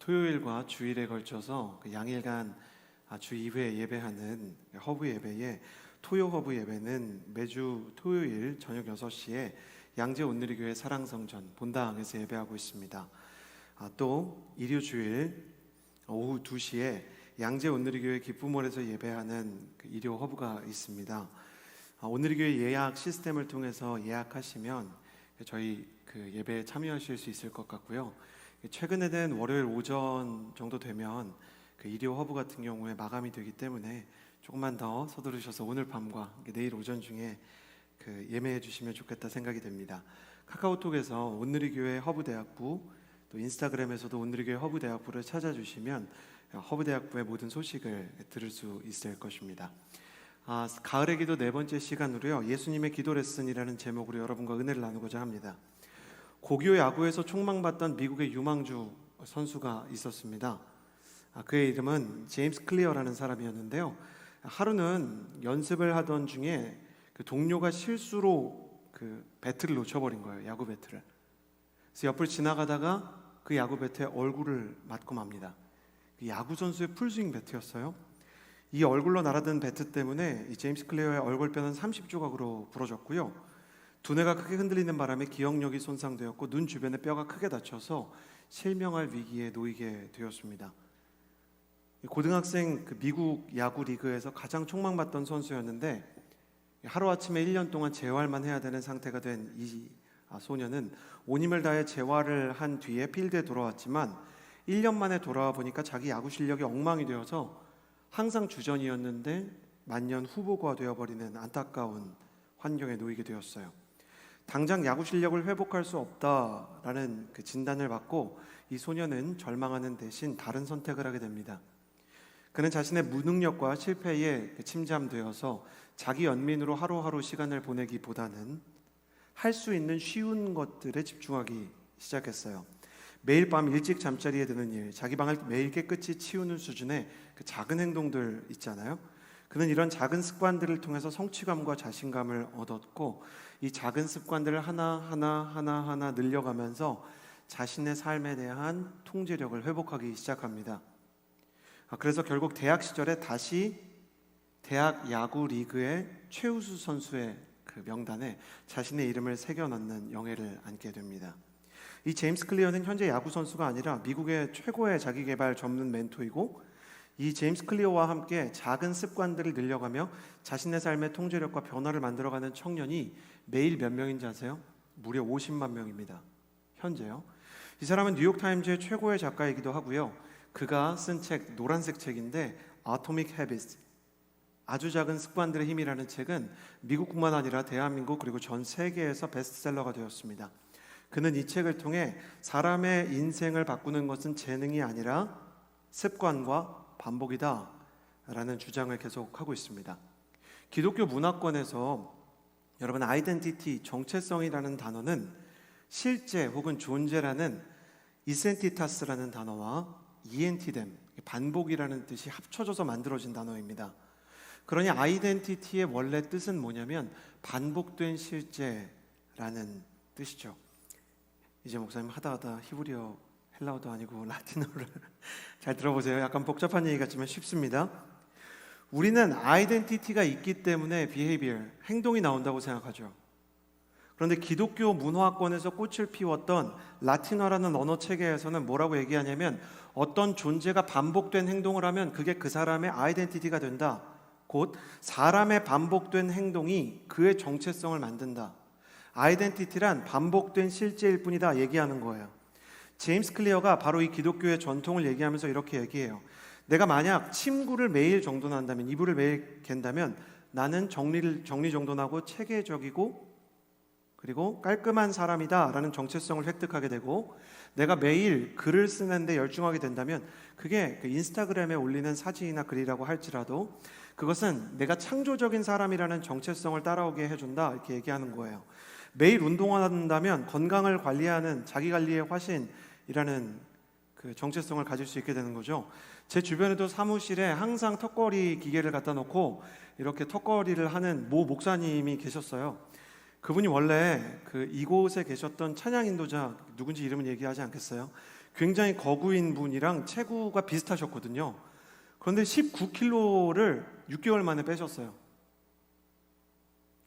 토요일과 주일에 걸쳐서 그 양일간 주 2회 예배하는 허브 예배에 토요 허브 예배는 매주 토요일 저녁 6시에 양재 온누리교회 사랑성전 본당에서 예배하고 있습니다. 또 일요 주일 오후 2시에 양재 온누리교회 기쁨홀에서 예배하는 그 일요 허브가 있습니다. 온누리교회 예약 시스템을 통해서 예약하시면 저희 그 예배에 참여하실 수 있을 것 같고요. 최근에는 월요일 오전 정도 되면 그 일요 허브 같은 경우에 마감이 되기 때문에 조금만 더 서두르셔서 오늘 밤과 내일 오전 중에 그 예매해 주시면 좋겠다 생각이 됩니다. 카카오톡에서 온누리교회 허브대학부, 또 인스타그램에서도 온누리교회 허브대학부를 찾아주시면 허브대학부의 모든 소식을 들을 수 있을 것입니다. 가을의 기도 네 번째 시간으로요, 예수님의 기도 레슨이라는 제목으로 여러분과 은혜를 나누고자 합니다. 고교 야구에서 총망받던 미국의 유망주 선수가 있었습니다. 그의 이름은 제임스 클리어라는 사람이었는데요. 하루는 연습을 하던 중에 그 동료가 실수로 그 배트를 놓쳐버린 거예요. 야구 배트를. 그래서 옆을 지나가다가 그 야구 배트에 얼굴을 맞고 맙니다. 그 야구 선수의 풀스윙 배트였어요. 이 얼굴로 날아든 배트 때문에 이 제임스 클리어의 얼굴뼈는 30조각으로 부러졌고요. 두뇌가 크게 흔들리는 바람에 기억력이 손상되었고 눈 주변에 뼈가 크게 다쳐서 실명할 위기에 놓이게 되었습니다. 고등학생 그 미국 야구 리그에서 가장 촉망받던 선수였는데 하루아침에 1년 동안 재활만 해야 되는 상태가 된 이 소년은 온 힘을 다해 재활을 한 뒤에 필드에 돌아왔지만 1년 만에 돌아와 보니까 자기 야구 실력이 엉망이 되어서 항상 주전이었는데 만년 후보가 되어버리는 안타까운 환경에 놓이게 되었어요. 당장 야구 실력을 회복할 수 없다라는 그 진단을 받고 이 소년은 절망하는 대신 다른 선택을 하게 됩니다. 그는 자신의 무능력과 실패에 침잠되어서 자기 연민으로 하루하루 시간을 보내기보다는 할 수 있는 쉬운 것들에 집중하기 시작했어요. 매일 밤 일찍 잠자리에 드는 일, 자기 방을 매일 깨끗이 치우는 수준의 그 작은 행동들 있잖아요. 그는 이런 작은 습관들을 통해서 성취감과 자신감을 얻었고 이 작은 습관들을 하나하나 늘려가면서 자신의 삶에 대한 통제력을 회복하기 시작합니다. 그래서 결국 대학 시절에 다시 대학 야구 리그의 최우수 선수의 그 명단에 자신의 이름을 새겨넣는 영예를 안게 됩니다. 이 제임스 클리어는 현재 야구 선수가 아니라 미국의 최고의 자기개발 전문 멘토이고 이 제임스 클리어와 함께 작은 습관들을 늘려가며 자신의 삶의 통제력과 변화를 만들어가는 청년이 매일 몇 명인지 아세요? 무려 50만 명입니다. 현재요. 이 사람은 뉴욕타임즈의 최고의 작가이기도 하고요. 그가 쓴 책, 노란색 책인데 Atomic Habits, 아주 작은 습관들의 힘이라는 책은 미국뿐만 아니라 대한민국 그리고 전 세계에서 베스트셀러가 되었습니다. 그는 이 책을 통해 사람의 인생을 바꾸는 것은 재능이 아니라 습관과 반복이다 라는 주장을 계속하고 있습니다. 기독교 문화권에서 여러분 아이덴티티, 정체성이라는 단어는 실제 혹은 존재라는 이센티타스라는 단어와 이엔티뎀, 반복이라는 뜻이 합쳐져서 만들어진 단어입니다. 그러니 아이덴티티의 원래 뜻은 뭐냐면 반복된 실제라는 뜻이죠. 이제 목사님 하다 히브리어, 헬라어도 아니고 라틴어를 잘 들어보세요. 약간 복잡한 얘기 같지만 쉽습니다. 우리는 아이덴티티가 있기 때문에 behavior, 행동이 나온다고 생각하죠. 그런데 기독교 문화권에서 꽃을 피웠던 라틴어라는 언어 체계에서는 뭐라고 얘기하냐면 어떤 존재가 반복된 행동을 하면 그게 그 사람의 아이덴티티가 된다. 곧 사람의 반복된 행동이 그의 정체성을 만든다. 아이덴티티란 반복된 실제일 뿐이다 얘기하는 거예요. 제임스 클리어가 바로 이 기독교의 전통을 얘기하면서 이렇게 얘기해요. 내가 만약 침구를 매일 정돈한다면, 이불을 매일 갠다면 나는 정리정돈하고 체계적이고 그리고 깔끔한 사람이다 라는 정체성을 획득하게 되고, 내가 매일 글을 쓰는데 열중하게 된다면 그게 그 인스타그램에 올리는 사진이나 글이라고 할지라도 그것은 내가 창조적인 사람이라는 정체성을 따라오게 해준다 이렇게 얘기하는 거예요. 매일 운동한다면 건강을 관리하는 자기관리의 화신이라는 그 정체성을 가질 수 있게 되는 거죠. 제 주변에도 사무실에 항상 턱걸이 기계를 갖다 놓고 이렇게 턱걸이를 하는 모 목사님이 계셨어요. 그분이 원래 그 이곳에 계셨던 찬양 인도자, 누군지 이름은 얘기하지 않겠어요. 굉장히 거구인 분이랑 체구가 비슷하셨거든요. 그런데 19kg를 6개월 만에 빼셨어요.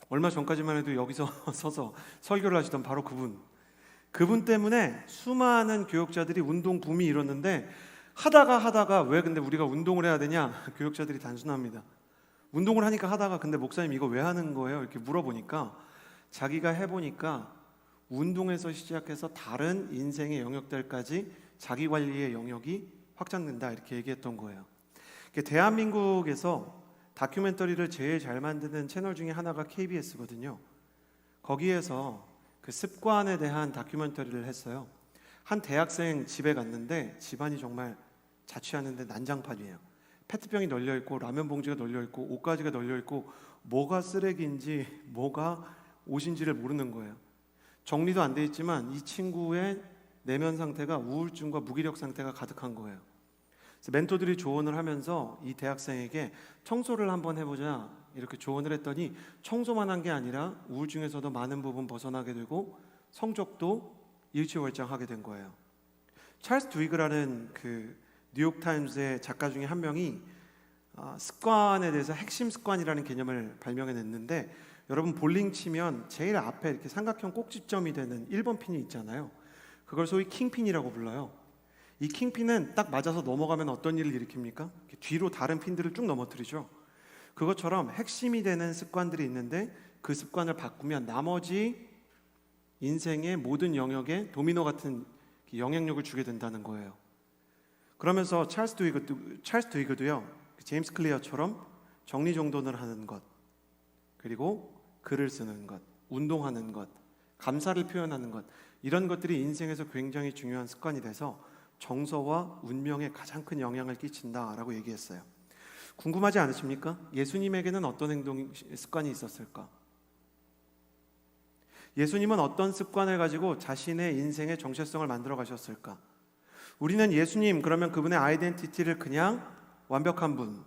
얼마 전까지만 해도 여기서 서서 설교를 하시던 바로 그분 때문에 수많은 교역자들이 운동 붐이 일었는데 하다가 왜 근데 우리가 운동을 해야 되냐? 교역자들이 단순합니다. 운동을 하니까 하다가 근데 목사님 이거 왜 하는 거예요? 이렇게 물어보니까 자기가 해보니까 운동에서 시작해서 다른 인생의 영역들까지 자기 관리의 영역이 확장된다 이렇게 얘기했던 거예요. 대한민국에서 다큐멘터리를 제일 잘 만드는 채널 중에 하나가 KBS거든요. 거기에서 그 습관에 대한 다큐멘터리를 했어요. 한 대학생 집에 갔는데 집안이 정말 자취하는데 난장판이에요. 페트병이 널려있고 라면 봉지가 널려있고 옷가지가 널려있고 뭐가 쓰레기인지 뭐가 옷인지를 모르는 거예요. 정리도 안 돼 있지만 이 친구의 내면 상태가 우울증과 무기력 상태가 가득한 거예요. 그래서 멘토들이 조언을 하면서 이 대학생에게 청소를 한번 해보자 이렇게 조언을 했더니 청소만 한 게 아니라 우울증에서도 많은 부분 벗어나게 되고 성적도 일취월장하게 된 거예요. 찰스 드위그라는 그 뉴욕타임스의 작가 중에 한 명이 습관에 대해서 핵심 습관이라는 개념을 발명해냈는데 여러분 볼링 치면 제일 앞에 이렇게 삼각형 꼭지점이 되는 1번 핀이 있잖아요. 그걸 소위 킹핀이라고 불러요. 이 킹핀은 딱 맞아서 넘어가면 어떤 일을 일으킵니까? 뒤로 다른 핀들을 쭉 넘어뜨리죠. 그것처럼 핵심이 되는 습관들이 있는데 그 습관을 바꾸면 나머지 인생의 모든 영역에 도미노 같은 영향력을 주게 된다는 거예요. 그러면서 찰스 드위그도요, 제임스 클리어처럼 정리정돈을 하는 것, 그리고 글을 쓰는 것, 운동하는 것, 감사를 표현하는 것, 이런 것들이 인생에서 굉장히 중요한 습관이 돼서 정서와 운명에 가장 큰 영향을 끼친다라고 얘기했어요. 궁금하지 않으십니까? 예수님에게는 어떤 습관이 있었을까? 예수님은 어떤 습관을 가지고 자신의 인생의 정체성을 만들어 가셨을까? 우리는 예수님 그러면 그분의 아이덴티티를 그냥 완벽한 분,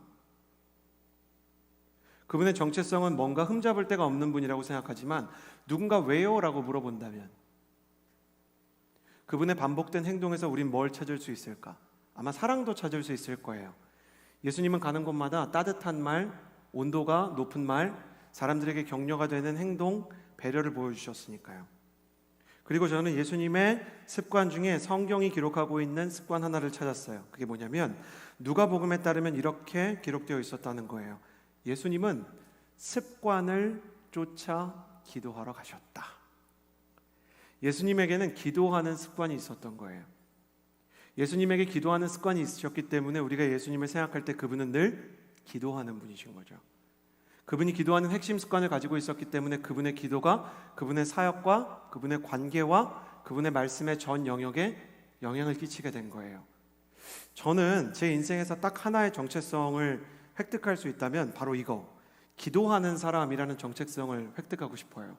그분의 정체성은 뭔가 흠잡을 데가 없는 분이라고 생각하지만 누군가 왜요? 라고 물어본다면 그분의 반복된 행동에서 우린 뭘 찾을 수 있을까? 아마 사랑도 찾을 수 있을 거예요. 예수님은 가는 곳마다 따뜻한 말, 온도가 높은 말, 사람들에게 격려가 되는 행동, 배려를 보여주셨으니까요. 그리고 저는 예수님의 습관 중에 성경이 기록하고 있는 습관 하나를 찾았어요. 그게 뭐냐면 누가복음에 따르면 이렇게 기록되어 있었다는 거예요. 예수님은 습관을 쫓아 기도하러 가셨다. 예수님에게는 기도하는 습관이 있었던 거예요. 예수님에게 기도하는 습관이 있으셨기 때문에 우리가 예수님을 생각할 때 그분은 늘 기도하는 분이신 거죠. 그분이 기도하는 핵심 습관을 가지고 있었기 때문에 그분의 기도가 그분의 사역과 그분의 관계와 그분의 말씀의 전 영역에 영향을 끼치게 된 거예요. 저는 제 인생에서 딱 하나의 정체성을 획득할 수 있다면 바로 이거, 기도하는 사람이라는 정체성을 획득하고 싶어요.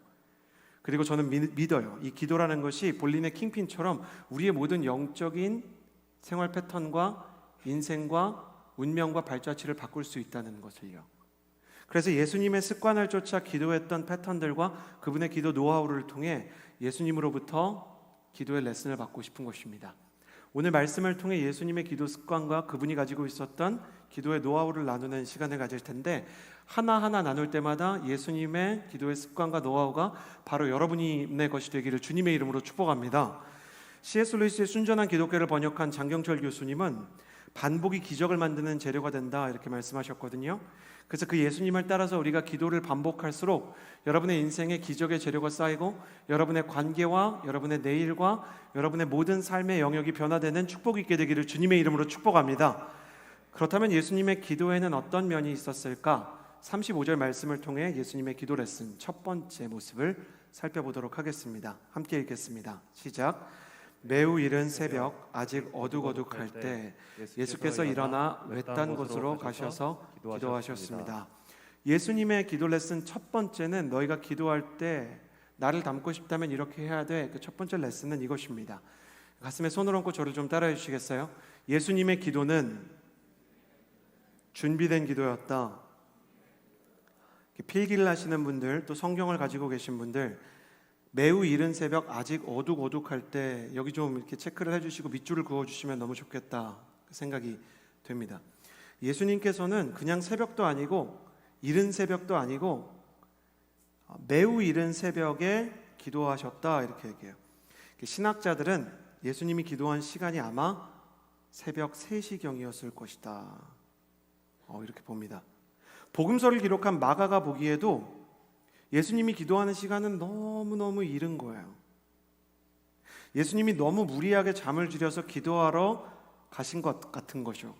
그리고 저는 믿어요. 이 기도라는 것이 볼린의 킹핀처럼 우리의 모든 영적인 생활 패턴과 인생과 운명과 발자취를 바꿀 수 있다는 것을요. 그래서 예수님의 습관을 쫓아 기도했던 패턴들과 그분의 기도 노하우를 통해 예수님으로부터 기도의 레슨을 받고 싶은 것입니다. 오늘 말씀을 통해 예수님의 기도 습관과 그분이 가지고 있었던 기도의 노하우를 나누는 시간을 가질 텐데 하나하나 나눌 때마다 예수님의 기도의 습관과 노하우가 바로 여러분의 것이 되기를 주님의 이름으로 축복합니다. C.S. 루이스의 순전한 기독교를 번역한 장경철 교수님은 반복이 기적을 만드는 재료가 된다 이렇게 말씀하셨거든요. 그래서 그 예수님을 따라서 우리가 기도를 반복할수록 여러분의 인생에 기적의 재료가 쌓이고 여러분의 관계와 여러분의 내일과 여러분의 모든 삶의 영역이 변화되는 축복이 있게 되기를 주님의 이름으로 축복합니다. 그렇다면 예수님의 기도에는 어떤 면이 있었을까? 35절 말씀을 통해 예수님의 기도 레슨 첫 번째 모습을 살펴보도록 하겠습니다. 함께 읽겠습니다. 시작. 매우 이른 새벽 아직 어둑어둑할 때 예수께서 일어나 외딴 곳으로 가셔서 기도하셨습니다. 예수님의 기도 레슨 첫 번째는 너희가 기도할 때 나를 닮고 싶다면 이렇게 해야 돼. 그 첫 번째 레슨은 이것입니다. 가슴에 손을 얹고 저를 좀 따라해 주시겠어요? 예수님의 기도는 준비된 기도였다. 필기를 하시는 분들 또 성경을 가지고 계신 분들 매우 이른 새벽 아직 어둑어둑할 때 여기 좀 이렇게 체크를 해주시고 밑줄을 그어주시면 너무 좋겠다 생각이 됩니다. 예수님께서는 그냥 새벽도 아니고 이른 새벽도 아니고 매우 이른 새벽에 기도하셨다 이렇게 얘기해요. 신학자들은 예수님이 기도한 시간이 아마 새벽 3시경이었을 것이다 이렇게 봅니다. 복음서를 기록한 마가가 보기에도 예수님이 기도하는 시간은 너무너무 이른 거예요. 예수님이 너무 무리하게 잠을 줄여서 기도하러 가신 것 같은 것이요.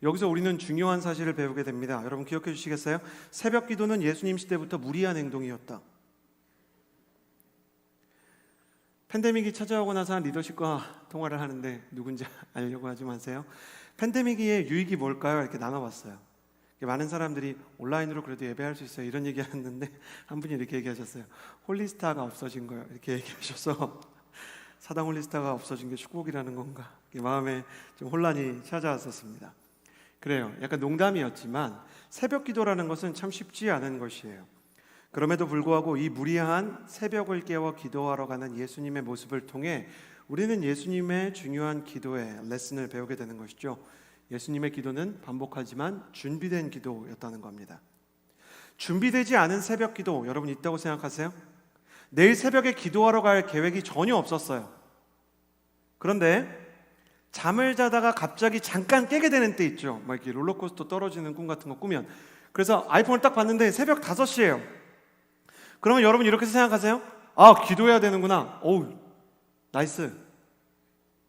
여기서 우리는 중요한 사실을 배우게 됩니다. 여러분 기억해 주시겠어요? 새벽 기도는 예수님 시대부터 무리한 행동이었다. 팬데믹이 찾아오고 나서 리더십과 통화를 하는데 누군지 알려고 하지 마세요. 팬데믹의 유익이 뭘까요? 이렇게 나눠봤어요. 많은 사람들이 온라인으로 그래도 예배할 수 있어요 이런 얘기 하는데 한 분이 이렇게 얘기하셨어요. 홀리스타가 없어진 거예요 이렇게 얘기하셔서 사당 홀리스타가 없어진 게 축복이라는 건가 마음에 좀 혼란이 찾아왔었습니다. 그래요. 약간 농담이었지만 새벽 기도라는 것은 참 쉽지 않은 것이에요. 그럼에도 불구하고 이 무리한 새벽을 깨워 기도하러 가는 예수님의 모습을 통해 우리는 예수님의 중요한 기도의 레슨을 배우게 되는 것이죠. 예수님의 기도는 반복하지만 준비된 기도였다는 겁니다. 준비되지 않은 새벽 기도 여러분 있다고 생각하세요? 내일 새벽에 기도하러 갈 계획이 전혀 없었어요. 그런데 잠을 자다가 갑자기 잠깐 깨게 되는 때 있죠. 막 이렇게 롤러코스터 떨어지는 꿈 같은 거 꾸면. 그래서 아이폰을 딱 봤는데 새벽 5시예요. 그러면 여러분 이렇게 생각하세요? 아, 기도해야 되는구나. 어우, 나이스.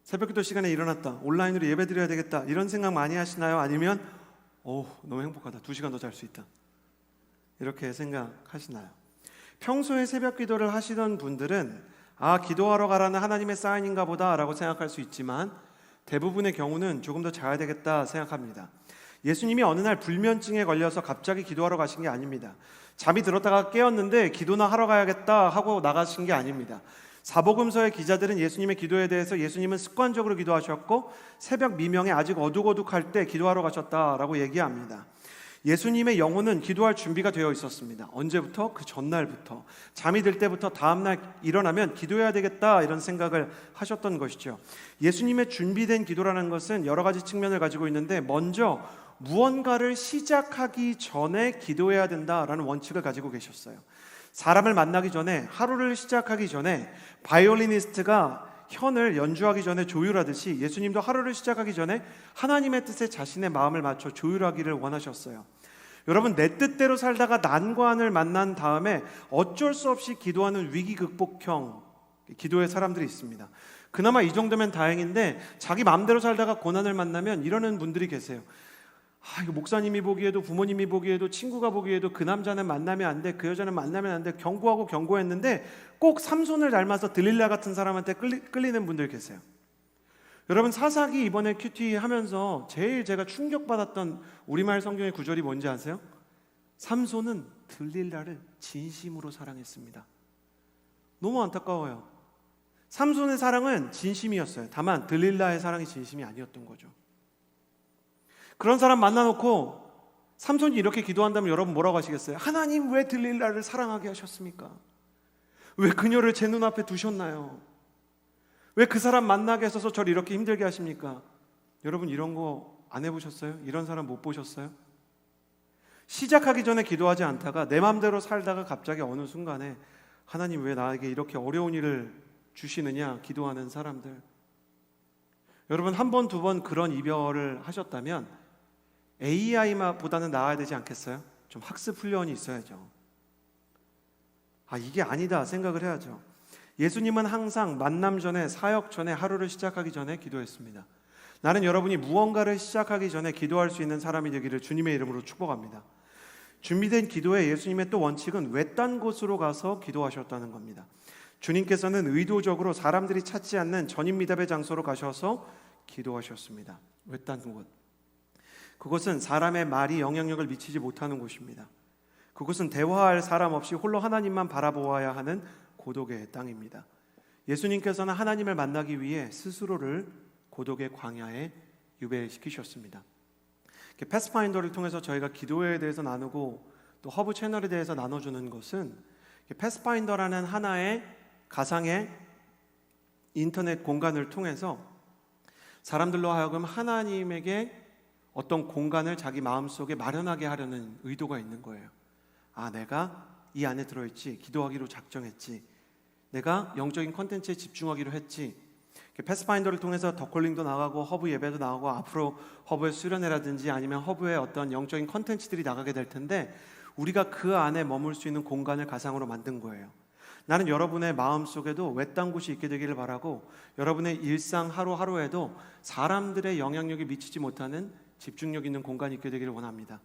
새벽 기도 시간에 일어났다. 온라인으로 예배 드려야 되겠다. 이런 생각 많이 하시나요? 아니면 너무 행복하다. 2시간 더 잘 수 있다. 이렇게 생각하시나요? 평소에 새벽 기도를 하시던 분들은 기도하러 가라는 하나님의 사인인가 보다 라고 생각할 수 있지만 대부분의 경우는 조금 더 자야 되겠다 생각합니다. 예수님이 어느 날 불면증에 걸려서 갑자기 기도하러 가신 게 아닙니다. 잠이 들었다가 깨었는데 기도나 하러 가야겠다 하고 나가신 게 아닙니다. 사복음서의 기자들은 예수님의 기도에 대해서 예수님은 습관적으로 기도하셨고 새벽 미명에 아직 어둑어둑할 때 기도하러 가셨다라고 얘기합니다. 예수님의 영혼은 기도할 준비가 되어 있었습니다. 언제부터? 그 전날부터. 잠이 들 때부터 다음날 일어나면 기도해야 되겠다 이런 생각을 하셨던 것이죠. 예수님의 준비된 기도라는 것은 여러 가지 측면을 가지고 있는데 먼저 무언가를 시작하기 전에 기도해야 된다라는 원칙을 가지고 계셨어요. 사람을 만나기 전에 하루를 시작하기 전에 바이올리니스트가 현을 연주하기 전에 조율하듯이 예수님도 하루를 시작하기 전에 하나님의 뜻에 자신의 마음을 맞춰 조율하기를 원하셨어요. 여러분 내 뜻대로 살다가 난관을 만난 다음에 어쩔 수 없이 기도하는 위기 극복형 기도의 사람들이 있습니다. 그나마 이 정도면 다행인데 자기 마음대로 살다가 고난을 만나면 이러는 분들이 계세요. 이거 목사님이 보기에도 부모님이 보기에도 친구가 보기에도 그 남자는 만나면 안 돼, 그 여자는 만나면 안 돼 경고하고 경고했는데 꼭 삼손을 닮아서 들릴라 같은 사람한테 끌리는 분들 계세요. 여러분 사사기 이번에 큐티 하면서 제일 제가 충격받았던 우리말 성경의 구절이 뭔지 아세요? 삼손은 들릴라를 진심으로 사랑했습니다. 너무 안타까워요. 삼손의 사랑은 진심이었어요. 다만 들릴라의 사랑이 진심이 아니었던 거죠. 그런 사람 만나놓고 삼손이 이렇게 기도한다면 여러분 뭐라고 하시겠어요? 하나님 왜 들릴라를 사랑하게 하셨습니까? 왜 그녀를 제 눈앞에 두셨나요? 왜 그 사람 만나게 하셔서 저를 이렇게 힘들게 하십니까? 여러분 이런 거 안 해보셨어요? 이런 사람 못 보셨어요? 시작하기 전에 기도하지 않다가 내 마음대로 살다가 갑자기 어느 순간에 하나님 왜 나에게 이렇게 어려운 일을 주시느냐 기도하는 사람들. 여러분 한 번, 두 번 그런 이별을 하셨다면 AI보다는 나아야 되지 않겠어요? 좀 학습 훈련이 있어야죠. 이게 아니다 생각을 해야죠. 예수님은 항상 만남 전에, 사역 전에, 하루를 시작하기 전에 기도했습니다. 나는 여러분이 무언가를 시작하기 전에 기도할 수 있는 사람이 되기를 주님의 이름으로 축복합니다. 준비된 기도의 예수님의 또 원칙은 외딴 곳으로 가서 기도하셨다는 겁니다. 주님께서는 의도적으로 사람들이 찾지 않는 전임미답의 장소로 가셔서 기도하셨습니다. 외딴 곳. 그것은 사람의 말이 영향력을 미치지 못하는 곳입니다. 그곳은 대화할 사람 없이 홀로 하나님만 바라보아야 하는 고독의 땅입니다. 예수님께서는 하나님을 만나기 위해 스스로를 고독의 광야에 유배시키셨습니다. 패스파인더를 통해서 저희가 기도에 대해서 나누고 또 허브 채널에 대해서 나눠주는 것은 패스파인더라는 하나의 가상의 인터넷 공간을 통해서 사람들로 하여금 하나님에게 어떤 공간을 자기 마음속에 마련하게 하려는 의도가 있는 거예요. 내가 이 안에 들어있지, 기도하기로 작정했지, 내가 영적인 컨텐츠에 집중하기로 했지. 패스파인더를 통해서 덕콜링도 나가고 허브 예배도 나가고 앞으로 허브의 수련회라든지 아니면 허브의 어떤 영적인 컨텐츠들이 나가게 될 텐데, 우리가 그 안에 머물 수 있는 공간을 가상으로 만든 거예요. 나는 여러분의 마음속에도 외딴 곳이 있게 되기를 바라고, 여러분의 일상 하루하루에도 사람들의 영향력이 미치지 못하는 집중력 있는 공간이 있게 되기를 원합니다.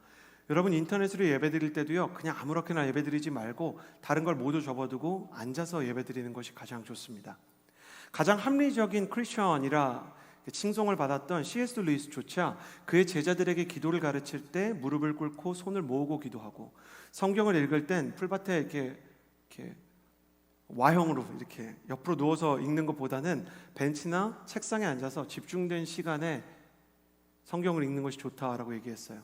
여러분 인터넷으로 예배드릴 때도요, 그냥 아무렇게나 예배드리지 말고 다른 걸 모두 접어두고 앉아서 예배드리는 것이 가장 좋습니다. 가장 합리적인 크리스천이라 칭송을 받았던 C.S. 루이스조차 그의 제자들에게 기도를 가르칠 때 무릎을 꿇고 손을 모으고 기도하고, 성경을 읽을 땐 풀밭에 이렇게 Y형으로 이렇게 옆으로 누워서 읽는 것보다는 벤치나 책상에 앉아서 집중된 시간에 성경을 읽는 것이 좋다라고 얘기했어요.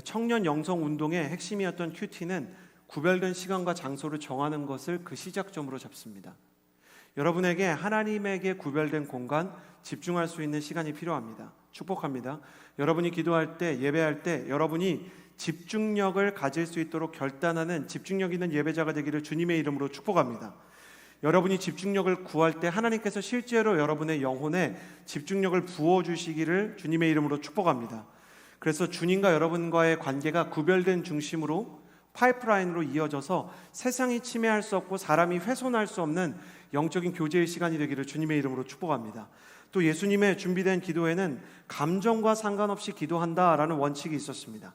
청년 영성 운동의 핵심이었던 큐티는 구별된 시간과 장소를 정하는 것을 그 시작점으로 잡습니다. 여러분에게 하나님에게 구별된 공간, 집중할 수 있는 시간이 필요합니다. 축복합니다. 여러분이 기도할 때, 예배할 때 여러분이 집중력을 가질 수 있도록 결단하는 집중력 있는 예배자가 되기를 주님의 이름으로 축복합니다. 여러분이 집중력을 구할 때 하나님께서 실제로 여러분의 영혼에 집중력을 부어주시기를 주님의 이름으로 축복합니다. 그래서 주님과 여러분과의 관계가 구별된 중심으로 파이프라인으로 이어져서 세상이 침해할 수 없고 사람이 훼손할 수 없는 영적인 교제의 시간이 되기를 주님의 이름으로 축복합니다. 또 예수님의 준비된 기도에는 감정과 상관없이 기도한다라는 원칙이 있었습니다.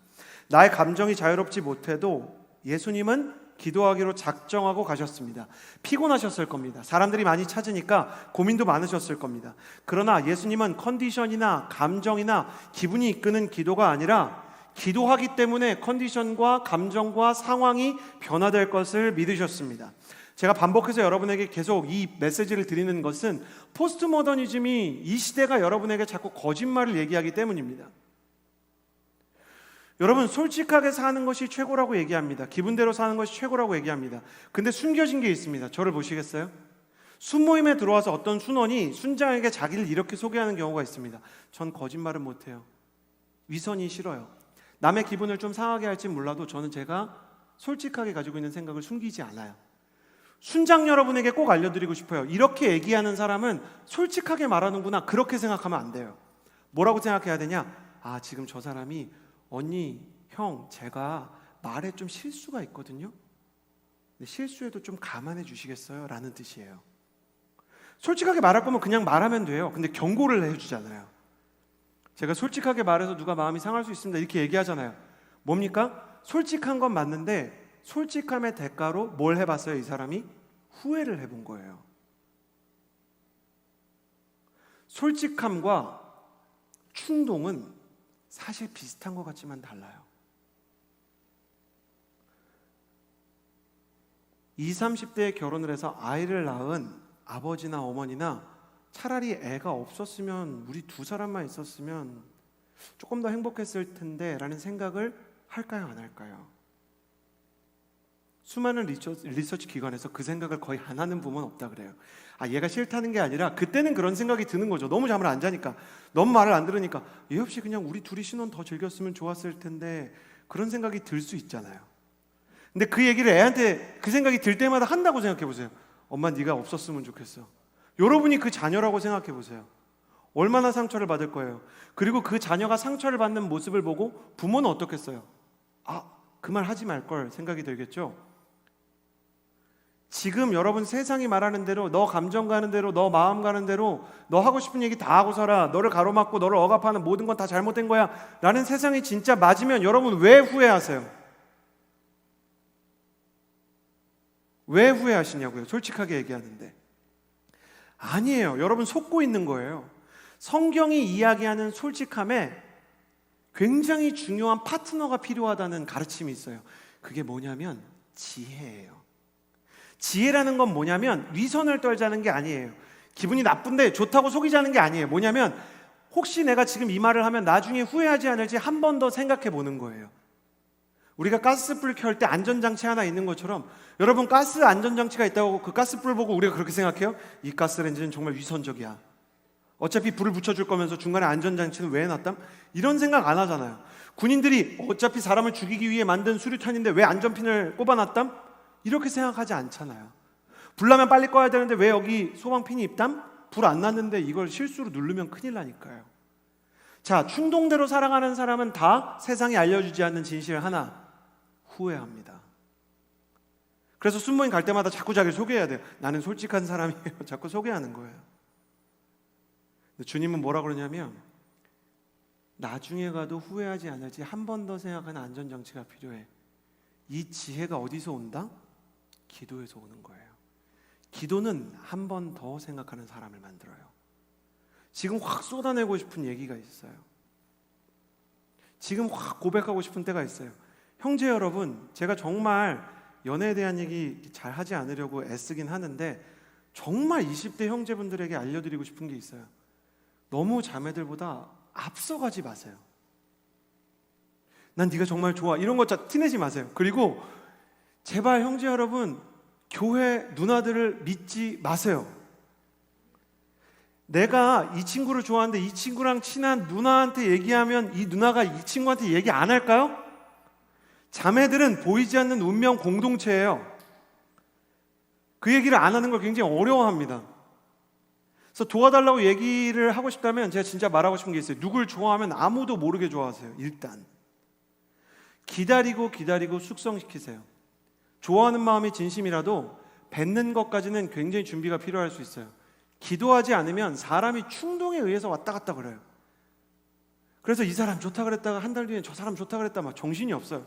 나의 감정이 자유롭지 못해도 예수님은 기도하기로 작정하고 가셨습니다. 피곤하셨을 겁니다. 사람들이 많이 찾으니까 고민도 많으셨을 겁니다. 그러나 예수님은 컨디션이나 감정이나 기분이 이끄는 기도가 아니라 기도하기 때문에 컨디션과 감정과 상황이 변화될 것을 믿으셨습니다. 제가 반복해서 여러분에게 계속 이 메시지를 드리는 것은 포스트 모더니즘이 이 시대가 여러분에게 자꾸 거짓말을 얘기하기 때문입니다. 여러분 솔직하게 사는 것이 최고라고 얘기합니다. 기분대로 사는 것이 최고라고 얘기합니다. 근데 숨겨진 게 있습니다. 저를 보시겠어요? 순모임에 들어와서 어떤 순원이 순장에게 자기를 이렇게 소개하는 경우가 있습니다. 전 거짓말은 못해요. 위선이 싫어요. 남의 기분을 좀 상하게 할지 몰라도 저는 제가 솔직하게 가지고 있는 생각을 숨기지 않아요. 순장 여러분에게 꼭 알려드리고 싶어요. 이렇게 얘기하는 사람은 솔직하게 말하는구나, 그렇게 생각하면 안 돼요. 뭐라고 생각해야 되냐? 지금 저 사람이 언니, 형, 제가 말에 좀 실수가 있거든요. 근데 실수해도 좀 감안해 주시겠어요? 라는 뜻이에요. 솔직하게 말할 거면 그냥 말하면 돼요. 근데 경고를 해주잖아요. 제가 솔직하게 말해서 누가 마음이 상할 수 있습니다, 이렇게 얘기하잖아요. 뭡니까? 솔직한 건 맞는데 솔직함의 대가로 뭘 해봤어요? 이 사람이 후회를 해본 거예요. 솔직함과 충동은 사실 비슷한 것 같지만 달라요. 20, 30대에 결혼을 해서 아이를 낳은 아버지나 어머니나 차라리 애가 없었으면, 우리 두 사람만 있었으면 조금 더 행복했을 텐데 라는 생각을 할까요, 안 할까요? 수많은 리서치 기관에서 그 생각을 거의 안 하는 부모는 없다 그래요. 얘가 싫다는 게 아니라 그때는 그런 생각이 드는 거죠. 너무 잠을 안 자니까, 너무 말을 안 들으니까 얘 없이 그냥 우리 둘이 신혼 더 즐겼으면 좋았을 텐데, 그런 생각이 들 수 있잖아요. 근데 그 얘기를 애한테 그 생각이 들 때마다 한다고 생각해 보세요. 엄마 네가 없었으면 좋겠어. 여러분이 그 자녀라고 생각해 보세요. 얼마나 상처를 받을 거예요. 그리고 그 자녀가 상처를 받는 모습을 보고 부모는 어떻겠어요? 그 말 하지 말걸 생각이 들겠죠. 지금 여러분 세상이 말하는 대로, 너 감정 가는 대로, 너 마음 가는 대로, 너 하고 싶은 얘기 다 하고 살아, 너를 가로막고 너를 억압하는 모든 건 다 잘못된 거야 라는 세상이 진짜 맞으면 여러분 왜 후회하세요? 왜 후회하시냐고요? 솔직하게 얘기하는데. 아니에요. 여러분 속고 있는 거예요. 성경이 이야기하는 솔직함에 굉장히 중요한 파트너가 필요하다는 가르침이 있어요. 그게 뭐냐면 지혜예요. 지혜라는 건 뭐냐면 위선을 떨자는 게 아니에요. 기분이 나쁜데 좋다고 속이자는 게 아니에요. 뭐냐면 혹시 내가 지금 이 말을 하면 나중에 후회하지 않을지 한 번 더 생각해 보는 거예요. 우리가 가스불 켤 때 안전장치 하나 있는 것처럼 여러분 가스 안전장치가 있다고 그 가스불 보고 우리가 그렇게 생각해요? 이 가스레인지는 정말 위선적이야. 어차피 불을 붙여줄 거면서 중간에 안전장치는 왜 해놨담? 이런 생각 안 하잖아요. 군인들이 어차피 사람을 죽이기 위해 만든 수류탄인데 왜 안전핀을 꼽아놨담? 이렇게 생각하지 않잖아요. 불 나면 빨리 꺼야 되는데 왜 여기 소방핀이 있담? 불 안 났는데 이걸 실수로 누르면 큰일 나니까요. 자, 충동대로 살아가는 사람은 다 세상에 알려주지 않는 진실 하나, 후회합니다. 그래서 순모임 갈 때마다 자꾸 자기를 소개해야 돼요. 나는 솔직한 사람이에요. 자꾸 소개하는 거예요. 근데 주님은 뭐라 그러냐면 나중에 가도 후회하지 않을지 한 번 더 생각하는 안전장치가 필요해. 이 지혜가 어디서 온다? 기도에서 오는 거예요. 기도는 한 번 더 생각하는 사람을 만들어요. 지금 확 쏟아내고 싶은 얘기가 있어요. 지금 확 고백하고 싶은 때가 있어요. 형제 여러분, 제가 정말 연애에 대한 얘기 잘 하지 않으려고 애쓰긴 하는데 정말 20대 형제분들에게 알려드리고 싶은 게 있어요. 너무 자매들보다 앞서가지 마세요. 난 네가 정말 좋아 이런 거 티내지 마세요. 그리고 제발 형제 여러분, 교회 누나들을 믿지 마세요. 내가 이 친구를 좋아하는데 이 친구랑 친한 누나한테 얘기하면 이 누나가 이 친구한테 얘기 안 할까요? 자매들은 보이지 않는 운명 공동체예요. 그 얘기를 안 하는 걸 굉장히 어려워합니다. 그래서 도와달라고 얘기를 하고 싶다면 제가 진짜 말하고 싶은 게 있어요. 누굴 좋아하면 아무도 모르게 좋아하세요. 일단 기다리고 숙성시키세요. 좋아하는 마음이 진심이라도 뱉는 것까지는 굉장히 준비가 필요할 수 있어요. 기도하지 않으면 사람이 충동에 의해서 왔다 갔다 그래요. 그래서 이 사람 좋다 그랬다가 한 달 뒤에 저 사람 좋다 그랬다 막 정신이 없어요.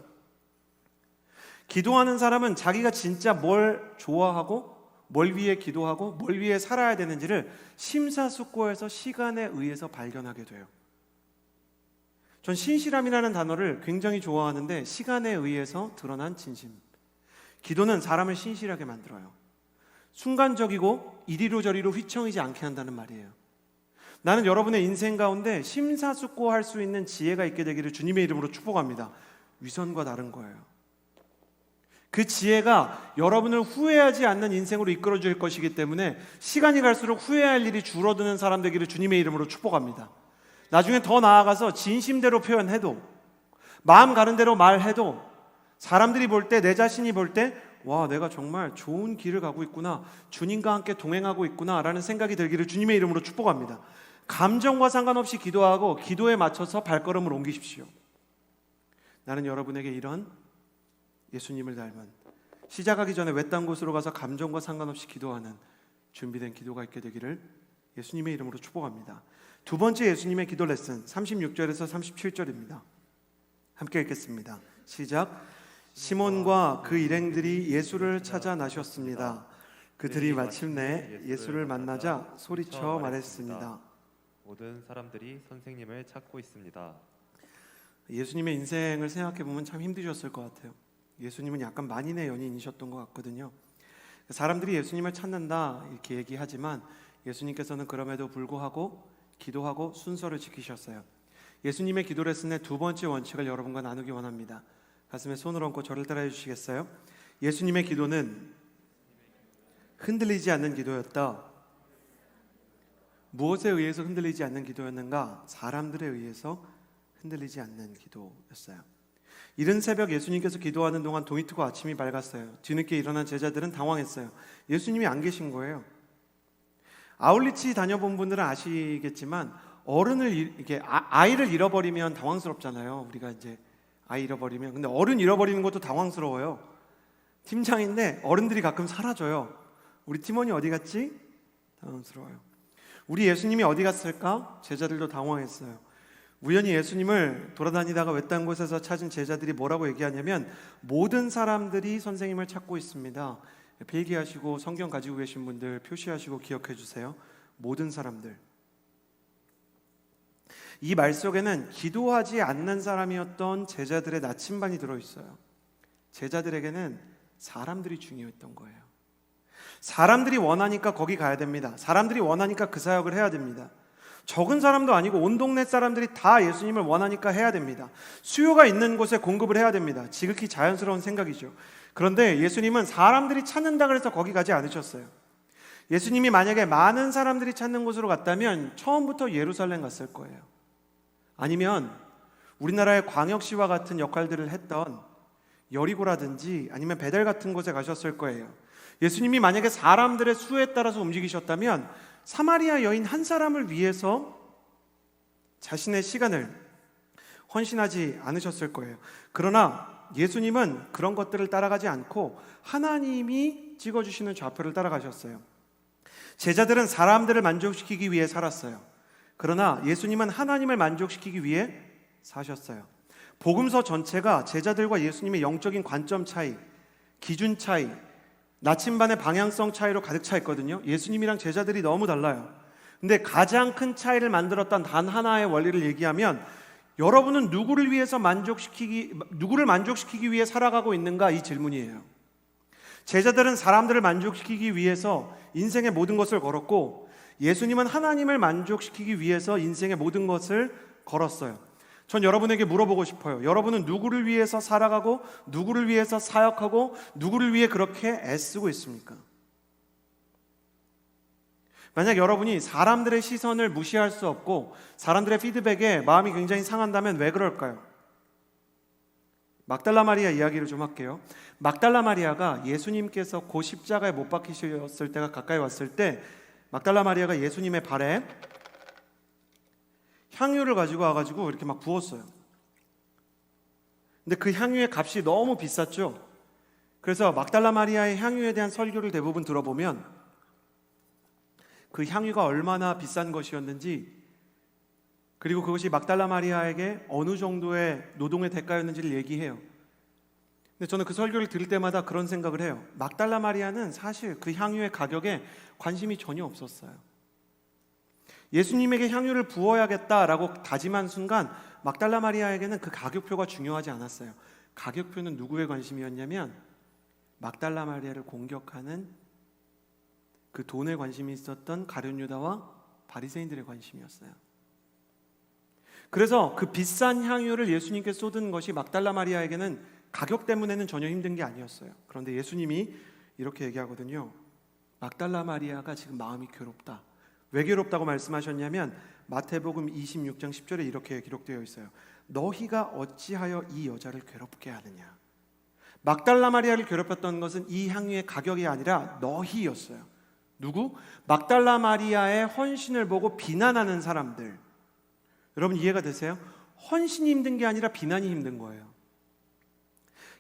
기도하는 사람은 자기가 진짜 뭘 좋아하고 뭘 위해 기도하고 뭘 위해 살아야 되는지를 심사숙고해서 시간에 의해서 발견하게 돼요. 전 신실함이라는 단어를 굉장히 좋아하는데 시간에 의해서 드러난 진심. 기도는 사람을 신실하게 만들어요. 순간적이고 이리로 저리로 휘청이지 않게 한다는 말이에요. 나는 여러분의 인생 가운데 심사숙고할 수 있는 지혜가 있게 되기를 주님의 이름으로 축복합니다. 위선과 다른 거예요. 그 지혜가 여러분을 후회하지 않는 인생으로 이끌어 줄 것이기 때문에 시간이 갈수록 후회할 일이 줄어드는 사람 되기를 주님의 이름으로 축복합니다. 나중에 더 나아가서 진심대로 표현해도 마음 가는 대로 말해도 사람들이 볼 때, 내 자신이 볼 때 와, 내가 정말 좋은 길을 가고 있구나, 주님과 함께 동행하고 있구나 라는 생각이 들기를 주님의 이름으로 축복합니다. 감정과 상관없이 기도하고 기도에 맞춰서 발걸음을 옮기십시오. 나는 여러분에게 이런 예수님을 닮은 시작하기 전에 외딴 곳으로 가서 감정과 상관없이 기도하는 준비된 기도가 있게 되기를 예수님의 이름으로 축복합니다. 두 번째 예수님의 기도 레슨 36절에서 37절입니다. 함께 읽겠습니다. 시작. 시몬과 그 일행들이 예수를 찾아 나셨습니다. 그들이 마침내 예수를 만나자 소리쳐 말했습니다. 모든 사람들이 선생님을 찾고 있습니다. 예수님의 인생을 생각해 보면 참 힘드셨을 것 같아요. 예수님은 약간 만인의 연인이셨던 것 같거든요. 사람들이 예수님을 찾는다 이렇게 얘기하지만 예수님께서는 그럼에도 불구하고 기도하고 순서를 지키셨어요. 예수님의 기도 레슨의 두 번째 원칙을 여러분과 나누기 원합니다. 가슴에 손을 얹고 저를 따라해 주시겠어요? 예수님의 기도는 흔들리지 않는 기도였다. 무엇에 의해서 흔들리지 않는 기도였는가? 사람들에 의해서 흔들리지 않는 기도였어요. 이른 새벽 예수님께서 기도하는 동안 동이트고 아침이 밝았어요. 뒤늦게 일어난 제자들은 당황했어요. 예수님이 안 계신 거예요. 아울리치 다녀본 분들은 아시겠지만 어른을 이렇게 아이를 잃어버리면 당황스럽잖아요. 우리가 이제 아이 잃어버리면. 근데 어른 잃어버리는 것도 당황스러워요. 팀장인데 어른들이 가끔 사라져요. 우리 팀원이 어디 갔지? 당황스러워요. 우리 예수님이 어디 갔을까? 제자들도 당황했어요. 우연히 예수님을 돌아다니다가 외딴 곳에서 찾은 제자들이 뭐라고 얘기하냐면 모든 사람들이 선생님을 찾고 있습니다. 필기하시고 성경 가지고 계신 분들 표시하시고 기억해 주세요. 모든 사람들. 이 말 속에는 기도하지 않는 사람이었던 제자들의 나침반이 들어있어요. 제자들에게는 사람들이 중요했던 거예요. 사람들이 원하니까 거기 가야 됩니다. 사람들이 원하니까 그 사역을 해야 됩니다. 적은 사람도 아니고 온 동네 사람들이 다 예수님을 원하니까 해야 됩니다. 수요가 있는 곳에 공급을 해야 됩니다. 지극히 자연스러운 생각이죠. 그런데 예수님은 사람들이 찾는다 그래서 거기 가지 않으셨어요. 예수님이 만약에 많은 사람들이 찾는 곳으로 갔다면 처음부터 예루살렘 갔을 거예요. 아니면 우리나라의 광역시와 같은 역할들을 했던 여리고라든지 아니면 베델 같은 곳에 가셨을 거예요. 예수님이 만약에 사람들의 수에 따라서 움직이셨다면 사마리아 여인 한 사람을 위해서 자신의 시간을 헌신하지 않으셨을 거예요. 그러나 예수님은 그런 것들을 따라가지 않고 하나님이 찍어주시는 좌표를 따라가셨어요. 제자들은 사람들을 만족시키기 위해 살았어요. 그러나 예수님은 하나님을 만족시키기 위해 사셨어요. 복음서 전체가 제자들과 예수님의 영적인 관점 차이, 기준 차이, 나침반의 방향성 차이로 가득 차 있거든요. 예수님이랑 제자들이 너무 달라요. 근데 가장 큰 차이를 만들었던 단 하나의 원리를 얘기하면 여러분은 누구를 만족시키기 위해 살아가고 있는가? 이 질문이에요. 제자들은 사람들을 만족시키기 위해서 인생의 모든 것을 걸었고 예수님은 하나님을 만족시키기 위해서 인생의 모든 것을 걸었어요. 전 여러분에게 물어보고 싶어요. 여러분은 누구를 위해서 살아가고 누구를 위해서 사역하고 누구를 위해 그렇게 애쓰고 있습니까? 만약 여러분이 사람들의 시선을 무시할 수 없고 사람들의 피드백에 마음이 굉장히 상한다면 왜 그럴까요? 막달라 마리아 이야기를 좀 할게요. 막달라 마리아가 예수님께서 고 십자가에 못 박히셨을 때가 가까이 왔을 때 막달라 마리아가 예수님의 발에 향유를 가지고 와가지고 이렇게 막 부었어요. 근데 그 향유의 값이 너무 비쌌죠. 그래서 막달라 마리아의 향유에 대한 설교를 대부분 들어보면 그 향유가 얼마나 비싼 것이었는지, 그리고 그것이 막달라 마리아에게 어느 정도의 노동의 대가였는지를 얘기해요. 근데 저는 그 설교를 들을 때마다 그런 생각을 해요. 막달라 마리아는 사실 그 향유의 가격에 관심이 전혀 없었어요. 예수님에게 향유를 부어야겠다라고 다짐한 순간 막달라 마리아에게는 그 가격표가 중요하지 않았어요. 가격표는 누구의 관심이었냐면 막달라 마리아를 공격하는 그 돈에 관심이 있었던 가룟 유다와 바리새인들의 관심이었어요. 그래서 그 비싼 향유를 예수님께 쏟은 것이 막달라 마리아에게는 가격 때문에는 전혀 힘든 게 아니었어요. 그런데 예수님이 이렇게 얘기하거든요. 막달라 마리아가 지금 마음이 괴롭다. 왜 괴롭다고 말씀하셨냐면 마태복음 26장 10절에 이렇게 기록되어 있어요. 너희가 어찌하여 이 여자를 괴롭게 하느냐. 막달라 마리아를 괴롭혔던 것은 이 향유의 가격이 아니라 너희였어요. 누구? 막달라 마리아의 헌신을 보고 비난하는 사람들. 여러분 이해가 되세요? 헌신이 힘든 게 아니라 비난이 힘든 거예요.